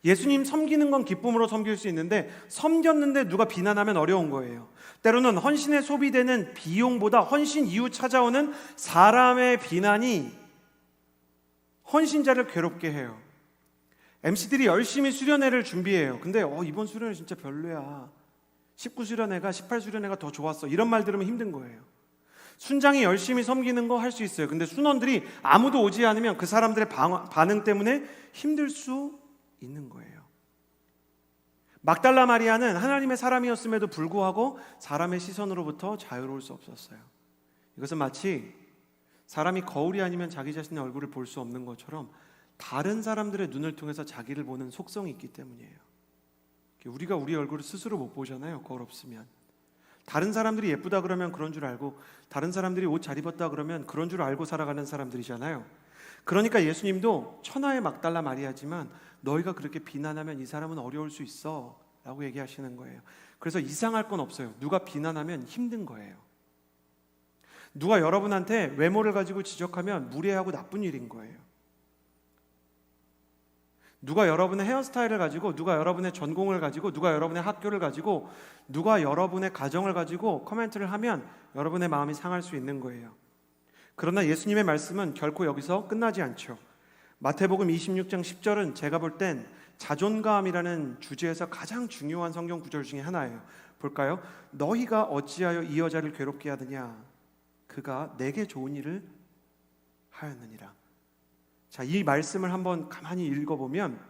예수님 섬기는 건 기쁨으로 섬길 수 있는데 섬겼는데 누가 비난하면 어려운 거예요. 때로는 헌신에 소비되는 비용보다 헌신 이후 찾아오는 사람의 비난이 헌신자를 괴롭게 해요. MC들이 열심히 수련회를 준비해요. 근데 이번 수련회 진짜 별로야. 19수련회가 18수련회가 더 좋았어. 이런 말 들으면 힘든 거예요. 순장이 열심히 섬기는 거 할 수 있어요. 근데 순원들이 아무도 오지 않으면 그 사람들의 반응 때문에 힘들 수 있는 거예요. 막달라 마리아는 하나님의 사람이었음에도 불구하고 사람의 시선으로부터 자유로울 수 없었어요. 이것은 마치 사람이 거울이 아니면 자기 자신의 얼굴을 볼 수 없는 것처럼 다른 사람들의 눈을 통해서 자기를 보는 속성이 있기 때문이에요. 우리가 우리 얼굴을 스스로 못 보잖아요. 거울 없으면. 다른 사람들이 예쁘다 그러면 그런 줄 알고, 다른 사람들이 옷 잘 입었다 그러면 그런 줄 알고 살아가는 사람들이잖아요. 그러니까 예수님도 천하의 막달라 마리아지만 너희가 그렇게 비난하면 이 사람은 어려울 수 있어 라고 얘기하시는 거예요. 그래서 이상할 건 없어요. 누가 비난하면 힘든 거예요. 누가 여러분한테 외모를 가지고 지적하면 무례하고 나쁜 일인 거예요. 누가 여러분의 헤어스타일을 가지고, 누가 여러분의 전공을 가지고, 누가 여러분의 학교를 가지고, 누가 여러분의 가정을 가지고 코멘트를 하면 여러분의 마음이 상할 수 있는 거예요. 그러나 예수님의 말씀은 결코 여기서 끝나지 않죠. 마태복음 26장 10절은 제가 볼 땐 자존감이라는 주제에서 가장 중요한 성경 구절 중에 하나예요. 볼까요? 너희가 어찌하여 이 여자를 괴롭게 하느냐. 그가 내게 좋은 일을 하였느니라. 자, 이 말씀을 한번 가만히 읽어보면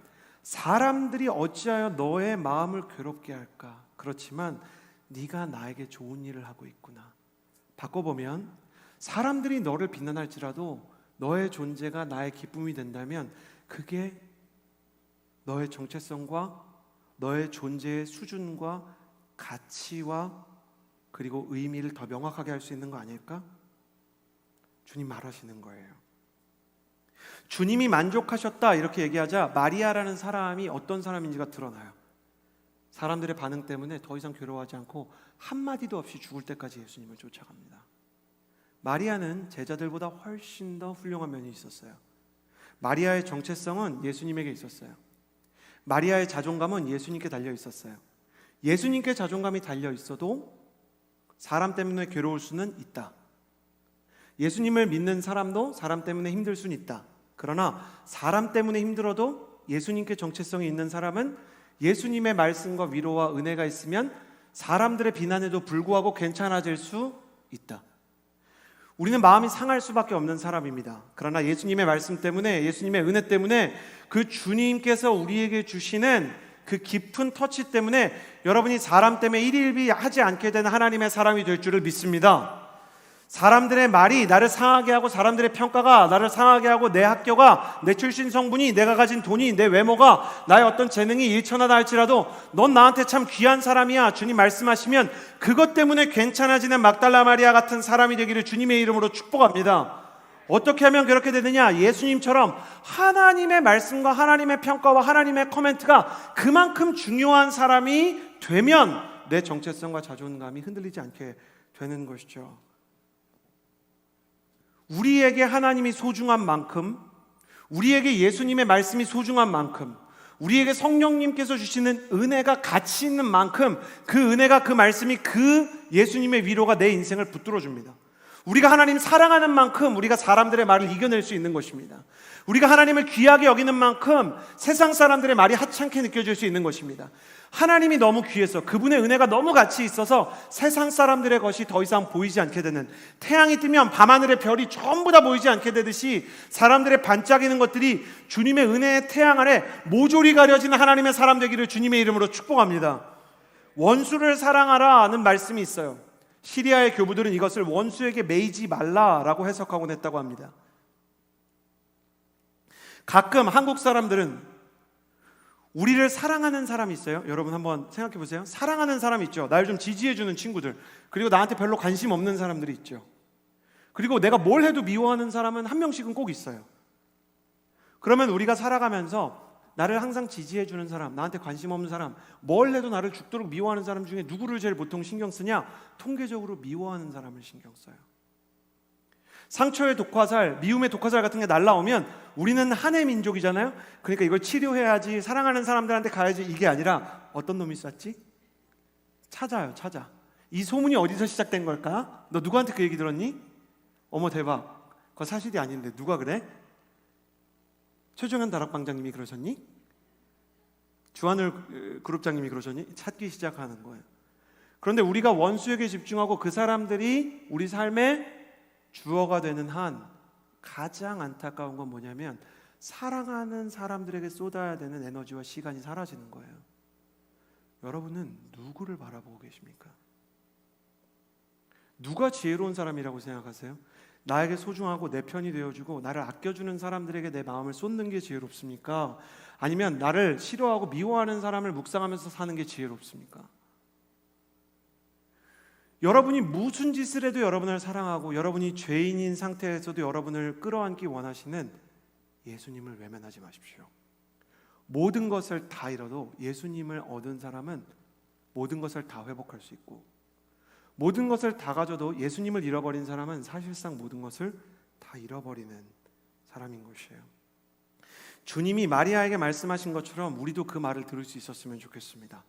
사람들이 어찌하여 너의 마음을 괴롭게 할까? 그렇지만 네가 나에게 좋은 일을 하고 있구나. 바꿔보면 사람들이 너를 비난할지라도 너의 존재가 나의 기쁨이 된다면 그게 너의 정체성과 너의 존재의 수준과 가치와 그리고 의미를 더 명확하게 할 수 있는 거 아닐까? 주님 말하시는 거예요. 주님이 만족하셨다 이렇게 얘기하자 마리아라는 사람이 어떤 사람인지가 드러나요. 사람들의 반응 때문에 더 이상 괴로워하지 않고 한마디도 없이 죽을 때까지 예수님을 쫓아갑니다. 마리아는 제자들보다 훨씬 더 훌륭한 면이 있었어요. 마리아의 정체성은 예수님에게 있었어요. 마리아의 자존감은 예수님께 달려 있었어요. 예수님께 자존감이 달려 있어도 사람 때문에 괴로울 수는 있다. 예수님을 믿는 사람도 사람 때문에 힘들 수는 있다. 그러나 사람 때문에 힘들어도 예수님께 정체성이 있는 사람은 예수님의 말씀과 위로와 은혜가 있으면 사람들의 비난에도 불구하고 괜찮아질 수 있다. 우리는 마음이 상할 수밖에 없는 사람입니다. 그러나 예수님의 말씀 때문에, 예수님의 은혜 때문에, 그 주님께서 우리에게 주시는 그 깊은 터치 때문에 여러분이 사람 때문에 일일비하지 않게 되는 하나님의 사람이 될 줄을 믿습니다. 사람들의 말이 나를 상하게 하고 사람들의 평가가 나를 상하게 하고 내 학교가, 내 출신 성분이, 내가 가진 돈이, 내 외모가, 나의 어떤 재능이 일천하다 할지라도 넌 나한테 참 귀한 사람이야 주님 말씀하시면 그것 때문에 괜찮아지는 막달라 마리아 같은 사람이 되기를 주님의 이름으로 축복합니다. 어떻게 하면 그렇게 되느냐? 예수님처럼 하나님의 말씀과 하나님의 평가와 하나님의 코멘트가 그만큼 중요한 사람이 되면 내 정체성과 자존감이 흔들리지 않게 되는 것이죠. 우리에게 하나님이 소중한 만큼, 우리에게 예수님의 말씀이 소중한 만큼, 우리에게 성령님께서 주시는 은혜가 가치 있는 만큼 그 은혜가, 그 말씀이, 그 예수님의 위로가 내 인생을 붙들어 줍니다. 우리가 하나님 사랑하는 만큼 우리가 사람들의 말을 이겨낼 수 있는 것입니다. 우리가 하나님을 귀하게 여기는 만큼 세상 사람들의 말이 하찮게 느껴질 수 있는 것입니다. 하나님이 너무 귀해서, 그분의 은혜가 너무 가치 있어서 세상 사람들의 것이 더 이상 보이지 않게 되는, 태양이 뜨면 밤하늘의 별이 전부 다 보이지 않게 되듯이 사람들의 반짝이는 것들이 주님의 은혜의 태양 아래 모조리 가려지는 하나님의 사람 되기를 주님의 이름으로 축복합니다. 원수를 사랑하라는 말씀이 있어요. 시리아의 교부들은 이것을 원수에게 매이지 말라라고 해석하곤 했다고 합니다. 가끔 한국 사람들은 우리를 사랑하는 사람이 있어요. 여러분 한번 생각해 보세요. 사랑하는 사람이 있죠. 날 좀 지지해주는 친구들, 그리고 나한테 별로 관심 없는 사람들이 있죠. 그리고 내가 뭘 해도 미워하는 사람은 한 명씩은 꼭 있어요. 그러면 우리가 살아가면서 나를 항상 지지해주는 사람, 나한테 관심 없는 사람, 뭘 해도 나를 죽도록 미워하는 사람 중에 누구를 제일 보통 신경 쓰냐? 통계적으로 미워하는 사람을 신경 써요. 상처의 독화살, 미움의 독화살 같은 게 날라오면 우리는 한해 민족이잖아요. 그러니까 이걸 치료해야지, 사랑하는 사람들한테 가야지, 이게 아니라 어떤 놈이 쐈지? 찾아요. 찾아. 이 소문이 어디서 시작된 걸까? 너 누구한테 그 얘기 들었니? 어머 대박, 그거 사실이 아닌데 누가 그래? 최종현 다락방장님이 그러셨니? 주한을 그룹장님이 그러셨니? 찾기 시작하는 거예요. 그런데 우리가 원수에게 집중하고 그 사람들이 우리 삶의 주어가 되는 한 가장 안타까운 건 뭐냐면 사랑하는 사람들에게 쏟아야 되는 에너지와 시간이 사라지는 거예요. 여러분은 누구를 바라보고 계십니까? 누가 지혜로운 사람이라고 생각하세요? 나에게 소중하고 내 편이 되어주고 나를 아껴주는 사람들에게 내 마음을 쏟는 게 지혜롭습니까? 아니면 나를 싫어하고 미워하는 사람을 묵상하면서 사는 게 지혜롭습니까? 여러분이 무슨 짓을 해도 여러분을 사랑하고 여러분이 죄인인 상태에서도 여러분을 끌어안기 원하시는 예수님을 외면하지 마십시오. 모든 것을 다 잃어도 예수님을 얻은 사람은 모든 것을 다 회복할 수 있고, 모든 것을 다 가져도 예수님을 잃어버린 사람은 사실상 모든 것을 다 잃어버리는 사람인 것이에요. 주님이 마리아에게 말씀하신 것처럼 우리도 그 말을 들을 수 있었으면 좋겠습니다.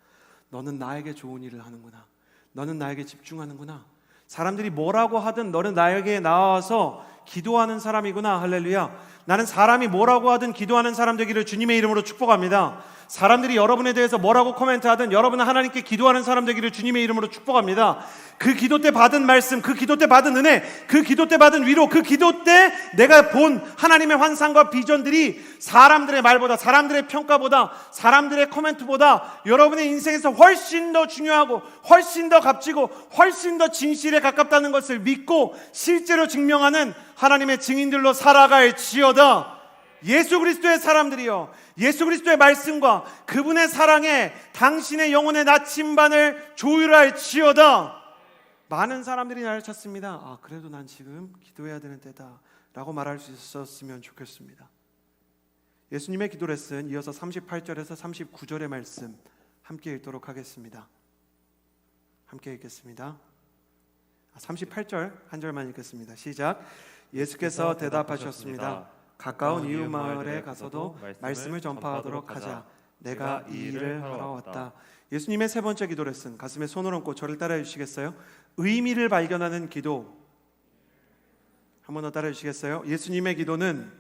너는 나에게 좋은 일을 하는구나. 너는 나에게 집중하는구나. 사람들이 뭐라고 하든 너는 나에게 나와서 기도하는 사람이구나. 할렐루야. 나는 사람이 뭐라고 하든 기도하는 사람 되기를 주님의 이름으로 축복합니다. 사람들이 여러분에 대해서 뭐라고 코멘트하든 여러분은 하나님께 기도하는 사람 되기를 주님의 이름으로 축복합니다. 그 기도 때 받은 말씀, 그 기도 때 받은 은혜, 그 기도 때 받은 위로, 그 기도 때 내가 본 하나님의 환상과 비전들이 사람들의 말보다, 사람들의 평가보다, 사람들의 코멘트보다 여러분의 인생에서 훨씬 더 중요하고 훨씬 더 값지고 훨씬 더 진실에 가깝다는 것을 믿고 실제로 증명하는 하나님의 증인들로 살아갈지어다. 예수 그리스도의 사람들이요, 예수 그리스도의 말씀과 그분의 사랑에 당신의 영혼의 나침반을 조율할지어다. 많은 사람들이 나를 찾습니다. 그래도 난 지금 기도해야 되는 때다 라고 말할 수 있었으면 좋겠습니다. 예수님의 기도 레슨 이어서 38절에서 39절의 말씀 함께 읽도록 하겠습니다. 함께 읽겠습니다. 38절 한 절만 읽겠습니다. 시작. 예수께서 대답하셨습니다. 가까운 이웃 마을에 가서도 말씀을 전파하도록 하자. 내가 이 일을 하러 왔다. 예수님의 세 번째 기도 레슨, 가슴에 손을 얹고 저를 따라해 주시겠어요? 의미를 발견하는 기도. 한 번 더 따라해 주시겠어요? 예수님의 기도는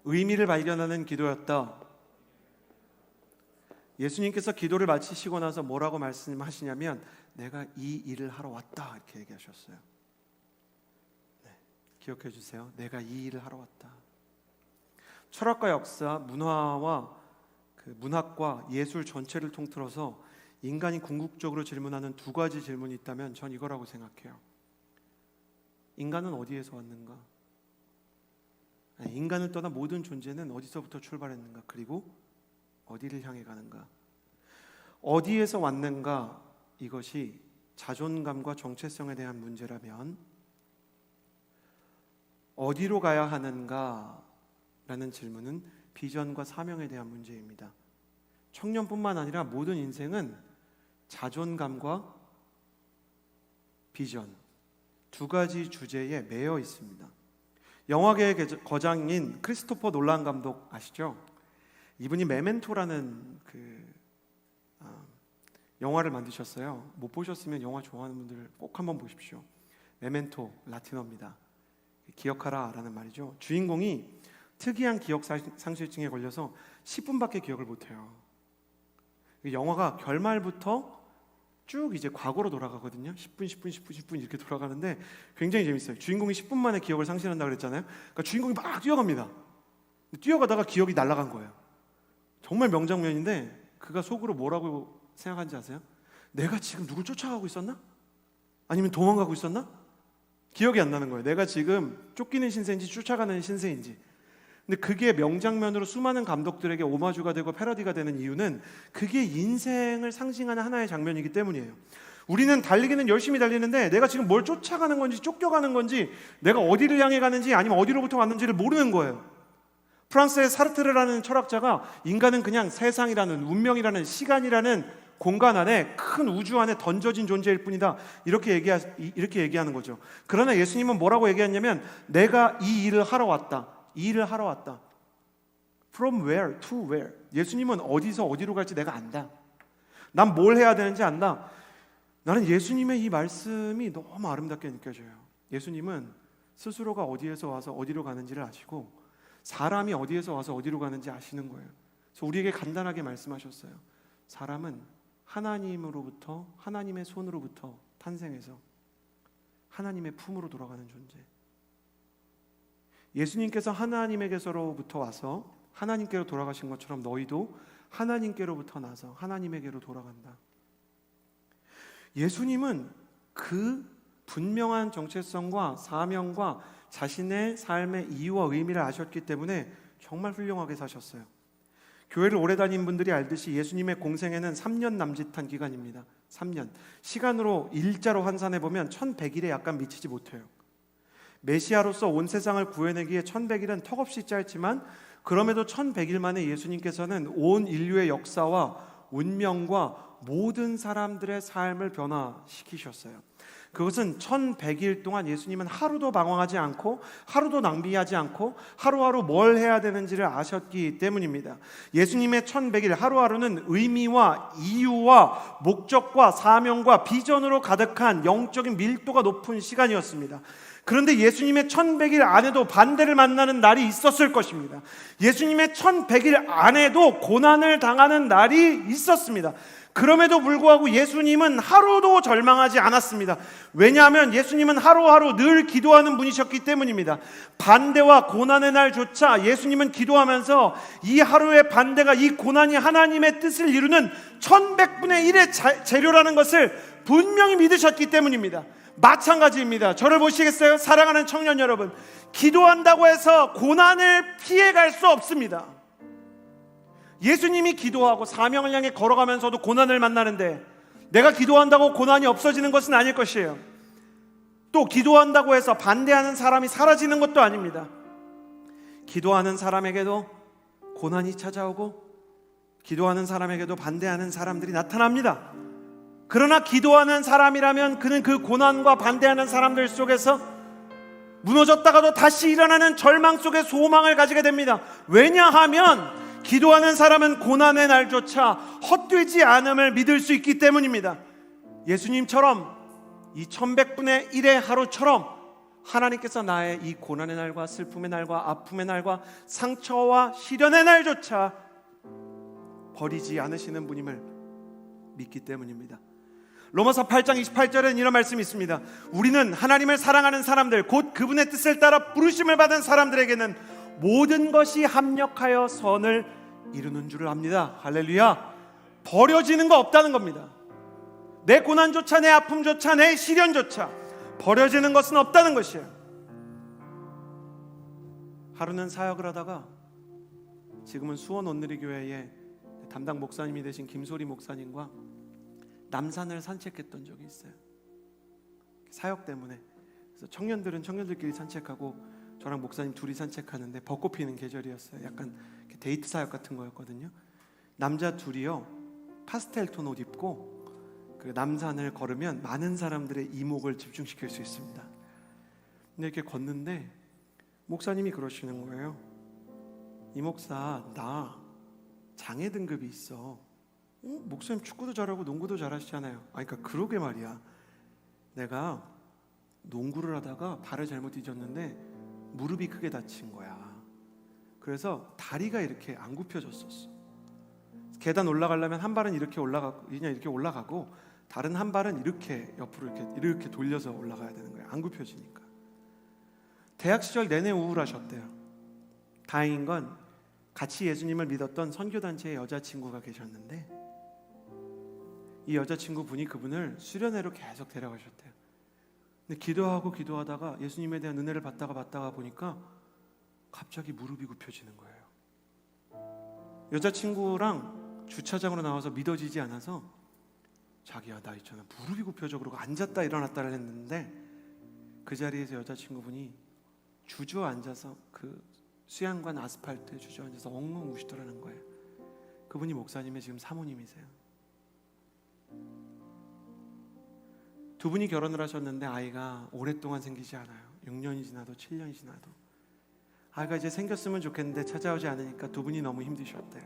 의미를 발견하는 기도였다. 예수님께서 기도를 마치시고 나서 뭐라고 말씀하시냐면 내가 이 일을 하러 왔다 이렇게 얘기하셨어요. 기억해 주세요. 내가 이 일을 하러 왔다. 철학과 역사, 문학과 예술 전체를 통틀어서 인간이 궁극적으로 질문하는 두 가지 질문이 있다면 전 이거라고 생각해요. 인간은 어디에서 왔는가? 인간을 떠나 모든 존재는 어디서부터 출발했는가? 그리고 어디를 향해 가는가? 어디에서 왔는가? 이것이 자존감과 정체성에 대한 문제라면 어디로 가야 하는가? 라는 질문은 비전과 사명에 대한 문제입니다. 청년뿐만 아니라 모든 인생은 자존감과 비전 두 가지 주제에 매여 있습니다. 영화계의 거장인 크리스토퍼 놀란 감독 아시죠? 이분이 메멘토라는 영화를 만드셨어요. 못 보셨으면 영화 좋아하는 분들 꼭 한번 보십시오. 메멘토, 라틴어입니다. 기억하라 라는 말이죠. 주인공이 특이한 기억 상실증에 걸려서 10분밖에 기억을 못해요. 영화가 결말부터 쭉 이제 과거로 돌아가거든요. 10분 이렇게 돌아가는데 굉장히 재밌어요. 주인공이 10분 만에 기억을 상실한다고 그랬잖아요. 그러니까 주인공이 막 뛰어갑니다. 뛰어가다가 기억이 날아간 거예요. 정말 명장면인데 그가 속으로 뭐라고 생각하는지 아세요? 내가 지금 누굴 쫓아가고 있었나? 아니면 도망가고 있었나? 기억이 안 나는 거예요. 내가 지금 쫓기는 신세인지 쫓아가는 신세인지. 근데 그게 명장면으로 수많은 감독들에게 오마주가 되고 패러디가 되는 이유는 그게 인생을 상징하는 하나의 장면이기 때문이에요. 우리는 달리기는 열심히 달리는데 내가 지금 뭘 쫓아가는 건지 쫓겨가는 건지 내가 어디를 향해 가는지 아니면 어디로부터 왔는지를 모르는 거예요. 프랑스의 사르트르라는 철학자가 인간은 그냥 세상이라는 운명이라는 시간이라는 공간 안에 큰 우주 안에 던져진 존재일 뿐이다 이렇게 얘기하는 거죠. 그러나 예수님은 뭐라고 얘기했냐면 내가 이 일을 하러 왔다. 이 일을 하러 왔다. From where to where. 예수님은 어디서 어디로 갈지 내가 안다. 난 뭘 해야 되는지 안다. 나는 예수님의 이 말씀이 너무 아름답게 느껴져요. 예수님은 스스로가 어디에서 와서 어디로 가는지를 아시고 사람이 어디에서 와서 어디로 가는지 아시는 거예요. 그래서 우리에게 간단하게 말씀하셨어요. 사람은 하나님으로부터 하나님의 손으로부터 탄생해서 하나님의 품으로 돌아가는 존재. 예수님께서 하나님에게서로부터 와서 하나님께로 돌아가신 것처럼 너희도 하나님께로부터 나서 하나님에게로 돌아간다. 예수님은 그 분명한 정체성과 사명과 자신의 삶의 이유와 의미를 아셨기 때문에 정말 훌륭하게 사셨어요. 교회를 오래 다닌 분들이 알듯이 예수님의 공생애는 3년 남짓한 기간입니다. 3년. 시간으로 일자로 환산해보면 1100일에 약간 미치지 못해요. 메시아로서 온 세상을 구해내기에 1100일은 턱없이 짧지만 그럼에도 1100일 만에 예수님께서는 온 인류의 역사와 운명과 모든 사람들의 삶을 변화시키셨어요. 그것은 1100일 동안 예수님은 하루도 방황하지 않고 하루도 낭비하지 않고 하루하루 뭘 해야 되는지를 아셨기 때문입니다. 예수님의 1100일 하루하루는 의미와 이유와 목적과 사명과 비전으로 가득한 영적인 밀도가 높은 시간이었습니다. 그런데 예수님의 1100일 안에도 반대를 만나는 날이 있었을 것입니다. 예수님의 1100일 안에도 고난을 당하는 날이 있었습니다. 그럼에도 불구하고 예수님은 하루도 절망하지 않았습니다. 왜냐하면 예수님은 하루하루 늘 기도하는 분이셨기 때문입니다. 반대와 고난의 날조차 예수님은 기도하면서 이 하루의 반대가 이 고난이 하나님의 뜻을 이루는 1100분의 1의 재료라는 것을 분명히 믿으셨기 때문입니다. 마찬가지입니다. 저를 보시겠어요? 사랑하는 청년 여러분, 기도한다고 해서 고난을 피해갈 수 없습니다. 예수님이 기도하고 사명을 향해 걸어가면서도 고난을 만나는데 내가 기도한다고 고난이 없어지는 것은 아닐 것이에요. 또 기도한다고 해서 반대하는 사람이 사라지는 것도 아닙니다. 기도하는 사람에게도 고난이 찾아오고 기도하는 사람에게도 반대하는 사람들이 나타납니다. 그러나 기도하는 사람이라면 그는 그 고난과 반대하는 사람들 속에서 무너졌다가도 다시 일어나는 절망 속에 소망을 가지게 됩니다. 왜냐하면 기도하는 사람은 고난의 날조차 헛되지 않음을 믿을 수 있기 때문입니다. 예수님처럼 이 1100분의 1의 하루처럼 하나님께서 나의 이 고난의 날과 슬픔의 날과 아픔의 날과 상처와 시련의 날조차 버리지 않으시는 분임을 믿기 때문입니다. 로마서 8장 28절에는 이런 말씀이 있습니다. 우리는 하나님을 사랑하는 사람들, 곧 그분의 뜻을 따라 부르심을 받은 사람들에게는 모든 것이 합력하여 선을 이루는 줄을 압니다. 할렐루야. 버려지는 거 없다는 겁니다. 내 고난조차, 내 아픔조차, 내 시련조차 버려지는 것은 없다는 것이에요. 하루는 사역을 하다가 지금은 수원 온누리교회의 담당 목사님이 되신 김소리 목사님과 남산을 산책했던 적이 있어요. 사역 때문에. 그래서 청년들은 청년들끼리 산책하고 저랑 목사님 둘이 산책하는데 벚꽃 피는 계절이었어요. 약간 데이트 사역 같은 거였거든요. 남자 둘이요, 파스텔 톤 옷 입고 그 남산을 걸으면 많은 사람들의 이목을 집중시킬 수 있습니다. 근데 이렇게 걷는데 목사님이 그러시는 거예요. 이 목사, 나 장애 등급이 있어. 목사님 축구도 잘하고 농구도 잘하시잖아요. 그러니까 그러게 말이야. 내가 농구를 하다가 발을 잘못 뒤졌는데 무릎이 크게 다친 거야. 그래서 다리가 이렇게 안 굽혀졌었어. 계단 올라가려면 한 발은 이렇게 올라가고 다른 한 발은 이렇게 옆으로 이렇게 돌려서 올라가야 되는 거예요. 안 굽혀지니까. 대학 시절 내내 우울하셨대요. 다행인 건 같이 예수님을 믿었던 선교단체의 여자친구가 계셨는데 이 여자친구 분이 그분을 수련회로 계속 데려가셨대요. 근데 기도하다가 예수님에 대한 은혜를 받다가 보니까 갑자기 무릎이 굽혀지는 거예요. 여자친구랑 주차장으로 나와서 믿어지지 않아서 자기야, 나 있잖아, 무릎이 굽혀져. 그러고 앉았다 일어났다를 했는데 그 자리에서 여자친구분이 주저앉아서 그 수양관 아스팔트에 주저앉아서 엉엉 우시더라는 거예요. 그분이 목사님의 지금 사모님이세요. 두 분이 결혼을 하셨는데 아이가 오랫동안 생기지 않아요. 6년이 지나도 7년이 지나도 아이가 이제 생겼으면 좋겠는데 찾아오지 않으니까 두 분이 너무 힘드셨대요.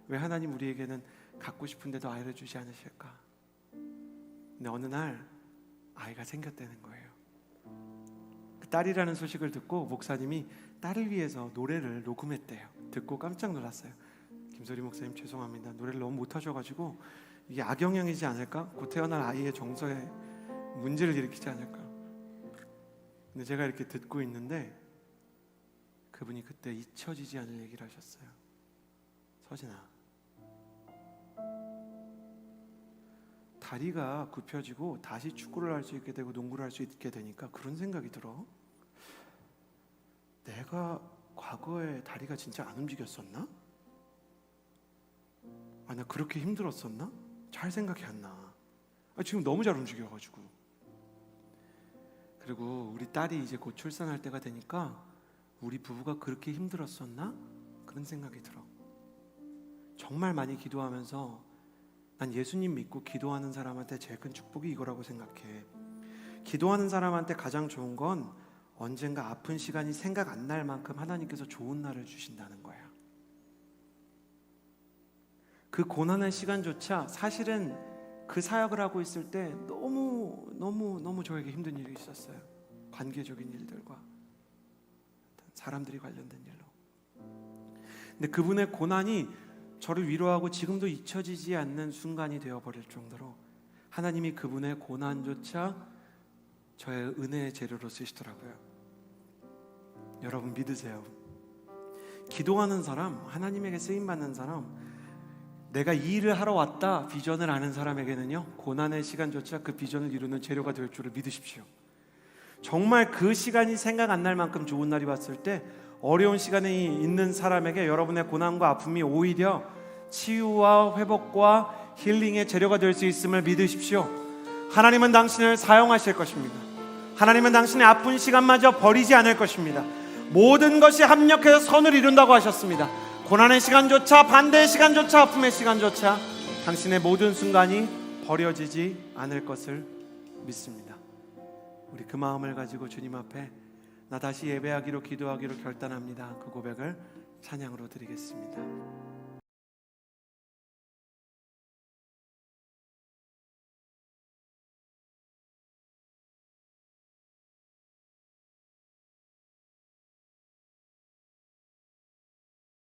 왜 하나님 우리에게는 갖고 싶은데도 아이를 주지 않으실까? 근데 어느 날 아이가 생겼다는 거예요. 그 딸이라는 소식을 듣고 목사님이 딸을 위해서 노래를 녹음했대요. 듣고 깜짝 놀랐어요. 김소리 목사님 죄송합니다. 노래를 너무 못하셔가지고 이게 악영향이지 않을까? 곧 태어날 아이의 정서에 문제를 일으키지 않을까? 근데 제가 이렇게 듣고 있는데 그분이 그때 잊혀지지 않을 얘기를 하셨어요. 서진아, 다리가 굽혀지고 다시 축구를 할 수 있게 되고 농구를 할 수 있게 되니까 그런 생각이 들어. 내가 과거에 다리가 진짜 안 움직였었나? 나 그렇게 힘들었었나? 잘 생각이 안 나. 지금 너무 잘 움직여가지고. 그리고 우리 딸이 이제 곧 출산할 때가 되니까 우리 부부가 그렇게 힘들었었나? 그런 생각이 들어. 정말 많이 기도하면서 난 예수님 믿고 기도하는 사람한테 제일 큰 축복이 이거라고 생각해. 기도하는 사람한테 가장 좋은 건 언젠가 아픈 시간이 생각 안 날 만큼 하나님께서 좋은 날을 주신다는 거예요. 그 고난의 시간조차 사실은 그 사역을 하고 있을 때 너무 저에게 힘든 일이 있었어요. 관계적인 일들과 사람들이 관련된 일로. 근데 그분의 고난이 저를 위로하고 지금도 잊혀지지 않는 순간이 되어버릴 정도로 하나님이 그분의 고난조차 저의 은혜의 재료로 쓰시더라고요. 여러분 믿으세요. 기도하는 사람, 하나님에게 쓰임받는 사람, 내가 이 일을 하러 왔다 비전을 아는 사람에게는요, 고난의 시간조차 그 비전을 이루는 재료가 될 줄을 믿으십시오. 정말 그 시간이 생각 안 날 만큼 좋은 날이 왔을 때 어려운 시간이 있는 사람에게 여러분의 고난과 아픔이 오히려 치유와 회복과 힐링의 재료가 될 수 있음을 믿으십시오. 하나님은 당신을 사용하실 것입니다. 하나님은 당신의 아픈 시간마저 버리지 않을 것입니다. 모든 것이 합력해서 선을 이룬다고 하셨습니다. 고난의 시간조차, 반대의 시간조차, 아픔의 시간조차 당신의 모든 순간이 버려지지 않을 것을 믿습니다. 우리 그 마음을 가지고 주님 앞에 나 다시 예배하기로 기도하기로 결단합니다. 그 고백을 찬양으로 드리겠습니다.